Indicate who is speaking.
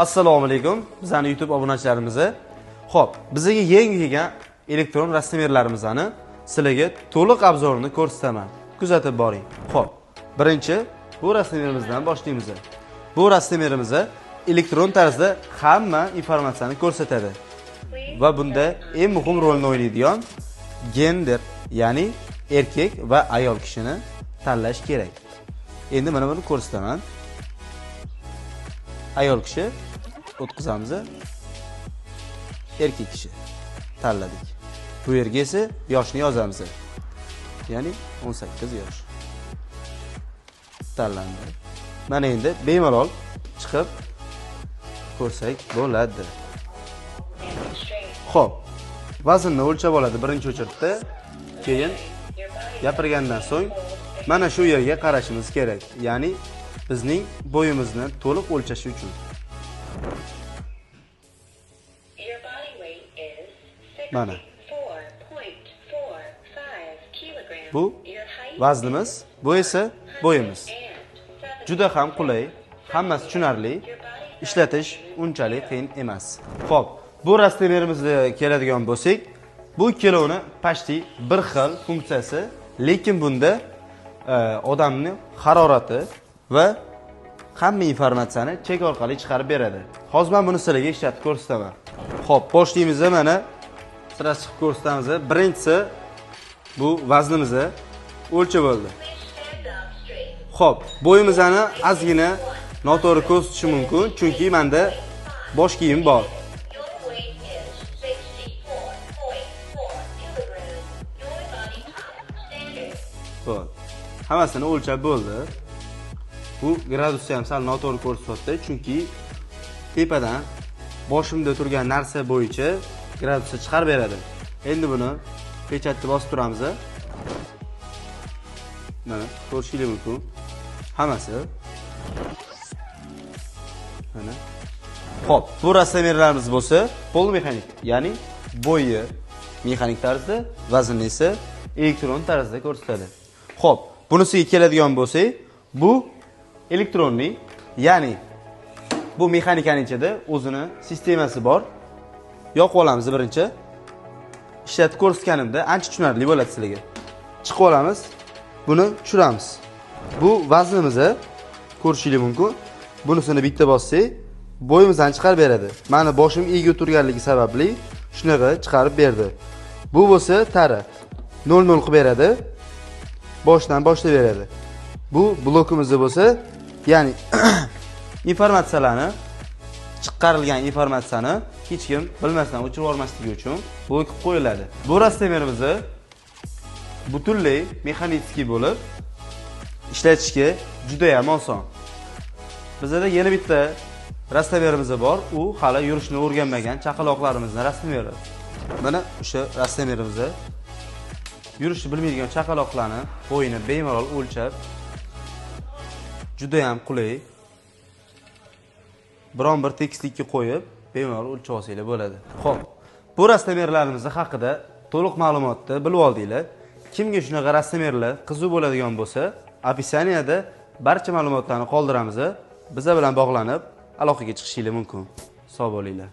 Speaker 1: Assalomu alaykum, bizning YouTube obunachilarimiz. Xo'p, bizga yangi kelgan elektron rasmiyerlarimizni sizlarga to'liq obzorini ko'rsataman. Kuzatib boring. Xo'p, birinchi bu rasmiyerimizdan boshlaymiz. Bu rasmiyerimiz elektron tarzda hamma informatsiyani ko'rsatadi. Va bunda eng muhim rolni o'ynaydigan gender, ya'ni erkak va ayol kishini tanlash kerak. Endi mana buni ko'rsataman. Ayol kishi o'tkazamiz. Erkak kishi tanladik. Bu yerga esa yoshni yozamiz. Ya'ni 18 yosh. Tanlandi. Mana endi bemalol chiqib ko'rsak bo'ladi. Xo'p, vaznni o'lchab oladi birinchi o'chirtda. Keyin gapirgandan so'ng mana shu yerga qarashimiz kerak. Ya'ni bizning bo'yimizni to'liq o'lchash uchun. Mana. Bu vaznimiz, bu esa bo'yimiz. Juda ham qulay, hammasi tushunarli, ishlatish unchalik qiyin emas. Xo'p, bu rasmierimizga keladigan bo'lsak, bu ikkalovini pashti bir xil funksiyasi, lekin bunda odamning harorati va hamma informatsiyani chek orqali chiqarib beradi. Hozir men buni sizlarga ishlatib ko'rsataman. Xo'p, boshlaymiz. Mana sira chiqib ko'rsatamiz. Birinchisi bu vaznimizni o'lchab oldi. Xo'p, bo'yimizni ozgina noto'g'ri ko'rsatishi mumkin, chunki menda bosh kiyim bor. Xo'p, hammasini o'lchab bo'ldi. Bu gradusni ham sal noto'g'ri ko'rsatyapti, chunki tepadan boshimda turgan narsa bo'yicha gradusni chiqarib beradi. Endi buni pechatni bosib turamiz. Mana ko'rishingiz mumkin. Hammasi. Mana. Xo'p, bu rasmiyerlarimiz bo'lsa, pol mexanik, ya'ni bo'yi mexanik tarzda, vaznni esa elektron tarzda ko'rsatadi. Xo'p, bunisiga keladigan bo'lsak, bu elektronli, ya'ni bu mexanikaning ichida o'zini sistemasi bor. Yoqib olamiz birinchi. Ishlatib ko'rsatganimda ancha tushunarli bo'ladi sizlarga. Chiqib olamiz, buni tushiramiz. Bu vaznimizni ko'rishingiz mumkin. Bunisini bitta bossak, bo'yimizdan chiqarib beradi. Meni boshim egib turganligi sababli shunaqa chiqarib berdi. Bu bo'lsa tari 00 qilib beradi. Boshdan boshlab beradi. Bu blokimizda bo'lsa, ya'ni informatsiyalarni, chiqarilgan informatsiyani hech kim bilmasdan o'chirib yubormasligi uchun blok qilib qo'yiladi. Bu rasmierimiz butunlay mexanический bo'lib, ishlatishga juda ham oson. Bizda yana bitta rasmierimiz bor, u hali yurishni o'rganmagan chaqaloqlarimizning rasmieri. Mana o'sha rasmierimiz yurishni bilmaydigan chaqaloqlarni bo'yini bemalol o'lchab, juda ham qulay, biron bir tekislikka qo'yib bemalol o'lchab olsanglar bo'ladi. Xo'p, bu rasmierlarimiz haqida to'liq ma'lumotni bilib oldinglar. Kimga shunaqa rasmierlar qiziq bo'ladigan bo'lsa, opisaniyada barcha ma'lumotlarni qoldiramiz. Bizlar bilan bog'lanib aloqaga chiqishingiz mumkin. Sog' bo'linglar.